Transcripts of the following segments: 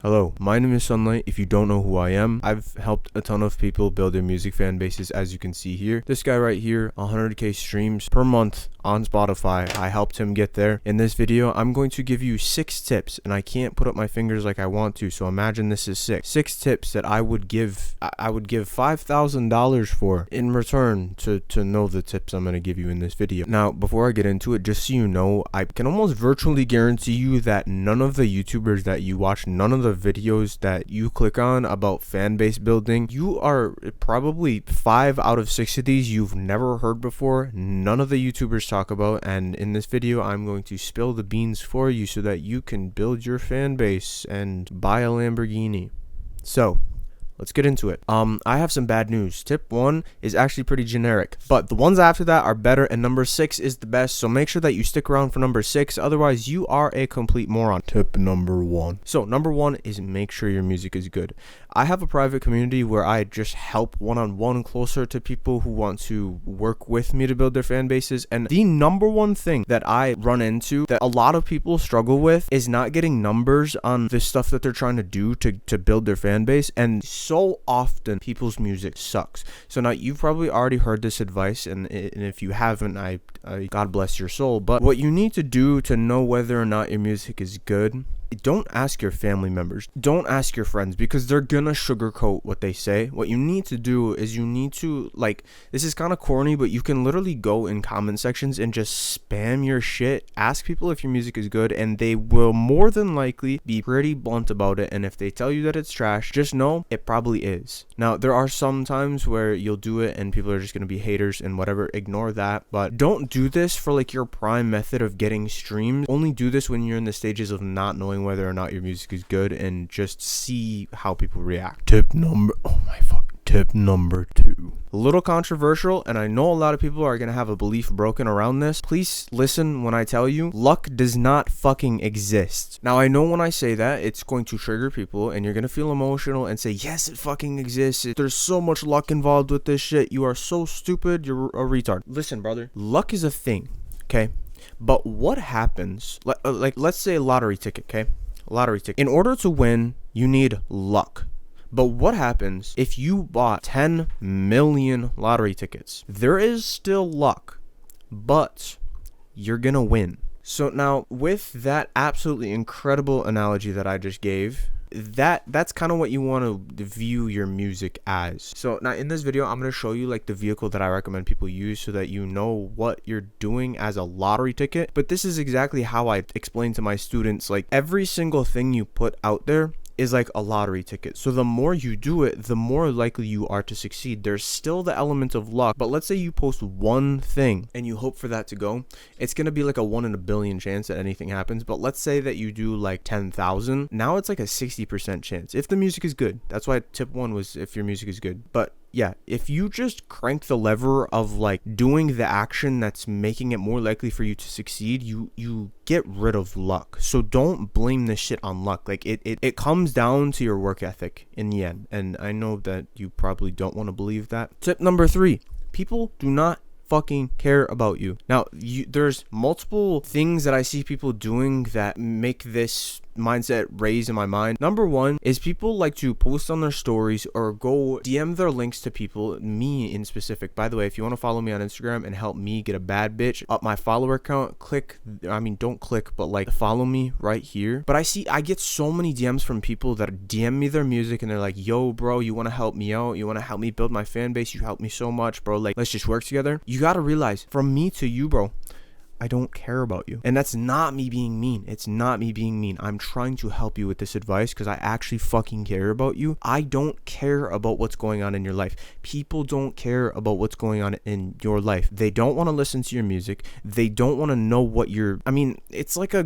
Hello, my name is Sunlight. If you don't know who I am, I've helped a ton of people build their music fan bases, as you can see here. This guy right here, 100k streams per month on Spotify. I helped him get there. In this video, I'm going to give you 6 tips, and I can't put up my fingers like I want to, so imagine this is 6 tips that I would give $5,000 for in return to know the tips I'm going to give you in this video. Now, before I get into it, just so you know, I can almost virtually guarantee you that none of the YouTubers that you watch, none of the videos that you click on about fan base building, you are probably 5 out of 6 of these you've never heard before. None of the YouTubers talk about, and in this video I'm going to spill the beans for you so that you can build your fan base and buy a Lamborghini. So let's get into it. I have some bad news. Tip 1 is actually pretty generic, but the ones after that are better, and number 6 is the best, so make sure that you stick around for number 6, otherwise you are a complete moron. Tip number 1. So number 1 is make sure your music is good. I have a private community where I just help one-on-one closer to people who want to work with me to build their fan bases, and the number 1 thing that I run into that a lot of people struggle with is not getting numbers on the stuff that they're trying to do to build their fan base, and so often people's music sucks. So now you've probably already heard this advice, and if you haven't, I God bless your soul, but what you need to do to know whether or not your music is good, don't ask your family members, don't ask your friends, because they're gonna sugarcoat what they say. What you need to do is you need to, like, this is kind of corny, but you can literally go in comment sections and just spam your shit, ask people if your music is good, and they will more than likely be pretty blunt about it. And if they tell you that it's trash, just know it probably is. Now, there are some times where you'll do it and people are just gonna be haters and whatever, ignore that, but don't do this for like your prime method of getting streams. Only do this when you're in the stages of not knowing whether or not your music is good, and just see how people react. Tip number 2. A little controversial, and I know a lot of people are gonna have a belief broken around this. Please listen when I tell you, luck does not fucking exist. Now, I know when I say that, it's going to trigger people, and you're gonna feel emotional and say, yes, it fucking exists. There's so much luck involved with this shit. You are so stupid. You're a retard. Listen, brother, luck is a thing, okay? But what happens, like let's say a lottery ticket, okay? Lottery ticket. In order to win, you need luck. But what happens if you bought 10 million lottery tickets? There is still luck, but you're gonna win. So now, with that absolutely incredible analogy that I just gave, that's kind of what you want to view your music as. So now in this video, I'm going to show you like the vehicle that I recommend people use so that you know what you're doing as a lottery ticket. But this is exactly how I explain to my students, like every single thing you put out there is like a lottery ticket. So the more you do it, the more likely you are to succeed. There's still the element of luck, but let's say you post one thing and you hope for that to go. It's going to be like a 1 in a billion chance that anything happens. But let's say that you do like 10,000. Now it's like a 60% chance if the music is good. That's why tip 1 was if your music is good. But yeah, if you just crank the lever of like doing the action that's making it more likely for you to succeed, you get rid of luck. So don't blame this shit on luck. Like it comes down to your work ethic in the end. And I know that you probably don't want to believe that. Tip number 3, people do not fucking care about you. Now, there's multiple things that I see people doing that make this mindset raise in my mind. Number 1 is people like to post on their stories or go DM their links to people, me in specific. By the way, if you want to follow me on Instagram and help me get a bad bitch up my follower count, don't click, but like follow me right here. But I get so many DMs from people that DM me their music and they're like, yo bro, you want to help me out? You want to help me build my fan base? You helped me so much, bro. Like, let's just work together. You got to realize, from me to you, bro, I don't care about you. And that's not me being mean. It's not me being mean. I'm trying to help you with this advice because I actually fucking care about you. I don't care about what's going on in your life. People don't care about what's going on in your life. They don't want to listen to your music. They don't want to know what it's like a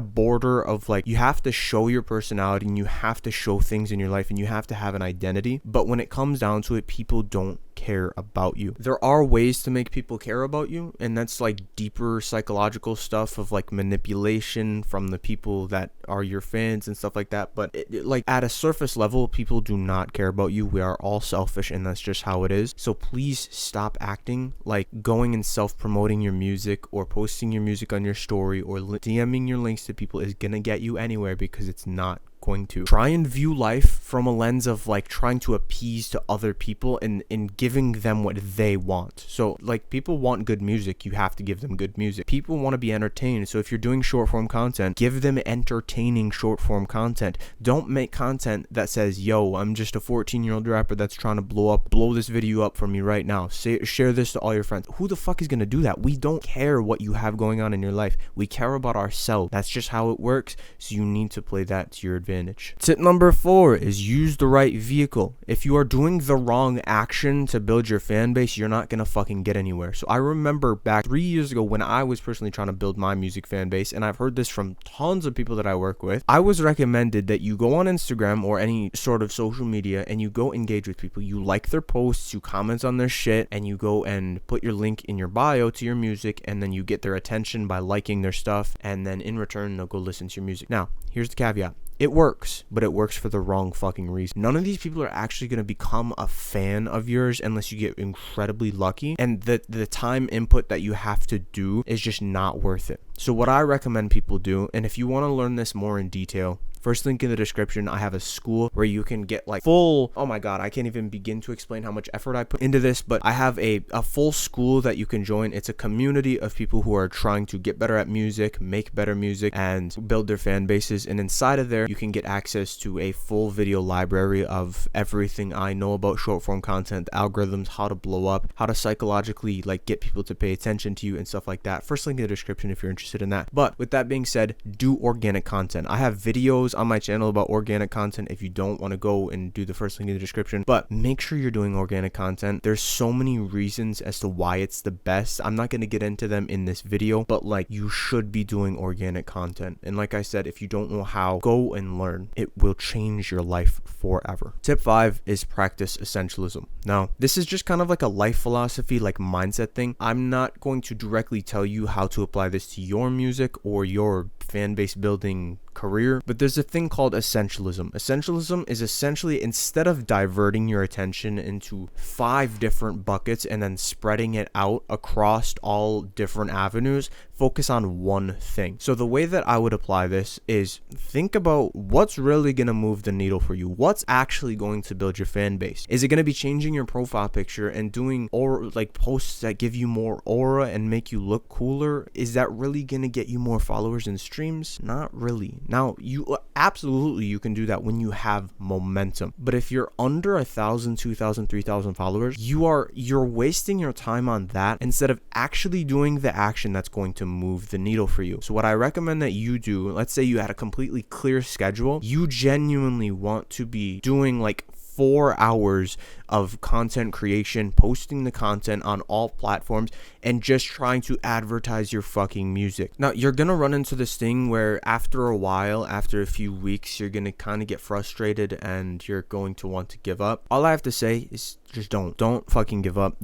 border of like, you have to show your personality and you have to show things in your life and you have to have an identity. But when it comes down to it, people don't care about you. There are ways to make people care about you, and that's like deeper psychological stuff of like manipulation from the people that are your fans and stuff like that. But like at a surface level, people do not care about you. We are all selfish, and that's just how it is. So please stop acting like going and self-promoting your music or posting your music on your story or DMing your links to people is gonna get you anywhere, because it's not going to. Try and view life from a lens of like trying to appease to other people and giving them what they want. So like people want good music, you have to give them good music. People want to be entertained. So if you're doing short form content, give them entertaining short form content. Don't make content that says, yo, I'm just a 14-year-old rapper that's trying to blow this video up for me right now. Share this to all your friends. Who the fuck is going to do that? We don't care what you have going on in your life. We care about ourselves. That's just how it works. So you need to play that to your advantage. Tip number 4 is use the right vehicle. If you are doing the wrong action to build your fan base, you're not going to fucking get anywhere. So I remember back 3 years ago when I was personally trying to build my music fan base, and I've heard this from tons of people that I work with, I was recommended that you go on Instagram or any sort of social media and you go engage with people. You like their posts, you comment on their shit, and you go and put your link in your bio to your music, and then you get their attention by liking their stuff, and then in return they'll go listen to your music. Now, here's the caveat. It works, but it works for the wrong fucking reason. None of these people are actually going to become a fan of yours unless you get incredibly lucky, and the time input that you have to do is just not worth it. So what I recommend people do, and if you want to learn this more in detail, first link in the description, I have a school where you can get like full, oh my god, I can't even begin to explain how much effort I put into this, but I have a full school that you can join. It's a community of people who are trying to get better at music, make better music, and build their fan bases. And inside of there, you can get access to a full video library of everything I know about short form content, algorithms, how to blow up, how to psychologically like get people to pay attention to you and stuff like that. First link in the description if you're interested in that. But with that being said, do organic content. I have videos on my channel about organic content if you don't want to go and do the first link in the description, but make sure you're doing organic content. There's so many reasons as to why it's the best. I'm not going to get into them in this video, but like you should be doing organic content. And like I said, if you don't know how, go and learn. It will change your life forever. Tip 5 is practice essentialism. Now, this is just kind of like a life philosophy, like mindset thing. I'm not going to directly tell you how to apply this to your music or your fan base building career, but there's a thing called essentialism. Essentialism is essentially, instead of diverting your attention into 5 different buckets and then spreading it out across all different avenues, focus on one thing. So the way that I would apply this is think about what's really going to move the needle for you. What's actually going to build your fan base? Is it going to be changing your profile picture and doing or like posts that give you more aura and make you look cooler? Is that really going to get you more followers and streams? Not really. Now, you absolutely you can do that when you have momentum. But if you're under 1,000, 2,000, 3,000 followers, you're wasting your time on that instead of actually doing the action that's going to move the needle for you. So what I recommend that you do, let's say you had a completely clear schedule, you genuinely want to be doing like 4 hours of content creation, posting the content on all platforms, and just trying to advertise your fucking music. Now, you're gonna run into this thing where after a while, after a few weeks, you're gonna kind of get frustrated and you're going to want to give up. All I have to say is just don't fucking give up.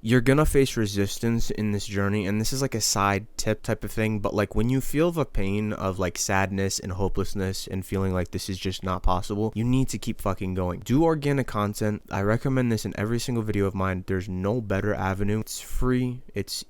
You're gonna face resistance in this journey, and this is like a side tip type of thing, but like when you feel the pain of like sadness and hopelessness and feeling like this is just not possible, you need to keep fucking going. Do organic content. I recommend this in every single video of mine. There's no better avenue. It's free, it's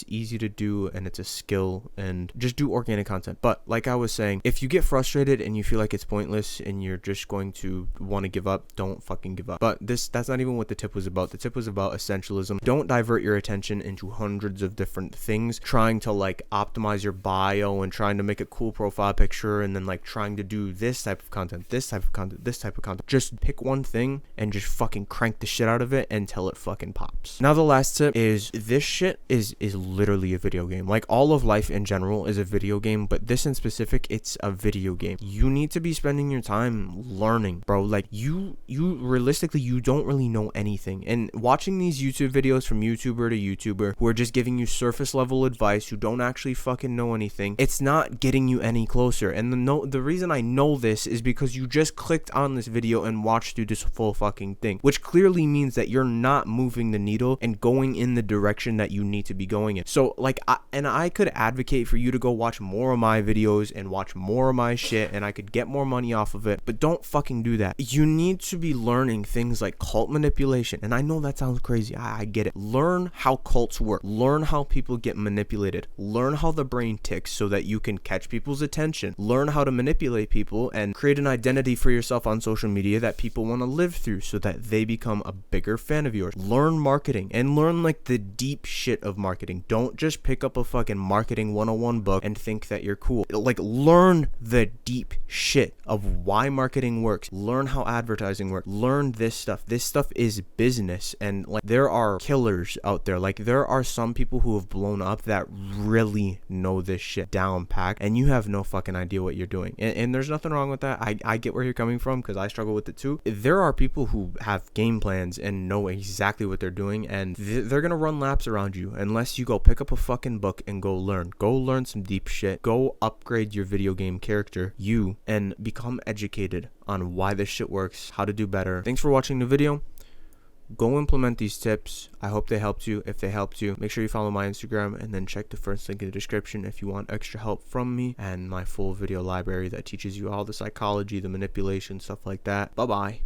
easy to do, and it's a skill, and just do organic content. But like I was saying, if you get frustrated and you feel like it's pointless and you're just going to want to give up, don't fucking give up. But that's not even what the tip was about. The tip was about essentialism. Don't divert your attention into hundreds of different things, trying to like optimize your bio and trying to make a cool profile picture, and then like trying to do this type of content, this type of content, this type of content. Just pick one thing and just fucking crank the shit out of it until it fucking pops. Now the last tip is, this shit is literally a video game. Like all of life in general is a video game, but this in specific, it's a video game. You need to be spending your time learning, bro. Like you realistically, you don't really know anything, and watching these YouTube videos from YouTuber to YouTuber who are just giving you surface level advice, who don't actually fucking know anything, it's not getting you any closer. And the reason I know this is because you just clicked on this video and watched through this full fucking thing, which clearly means that you're not moving the needle and going in the direction that you need to be going in. So like, I could advocate for you to go watch more of my videos and watch more of my shit, and I could get more money off of it, but don't fucking do that. You need to be learning things like cult manipulation. And I know that sounds crazy. I get it. Learn how cults work. Learn how people get manipulated. Learn how the brain ticks so that you can catch people's attention. Learn how to manipulate people and create an identity for yourself on social media that people want to live through so that they become a bigger fan of yours. Learn marketing and learn like the deep shit of marketing. Don't just pick up a fucking marketing 101 book and think that you're cool. Like, learn the deep shit of why marketing works. Learn how advertising works. Learn this stuff. This stuff is business, and like, there are killers out there. Like, there are some people who have blown up that really know this shit down pack, and you have no fucking idea what you're doing. And there's nothing wrong with that. I get where you're coming from, because I struggle with it too. There are people who have game plans and know exactly what they're doing, and they're gonna run laps around you unless you go pick up a fucking book and go learn some deep shit. Go upgrade your video game character, and become educated on why this shit works, how to do better. Thanks for watching the video. Go implement these tips. I hope they helped you. If they helped you, make sure you follow my Instagram, and then check the first link in the description if you want extra help from me and my full video library that teaches you all the psychology, the manipulation, stuff like that. Bye bye.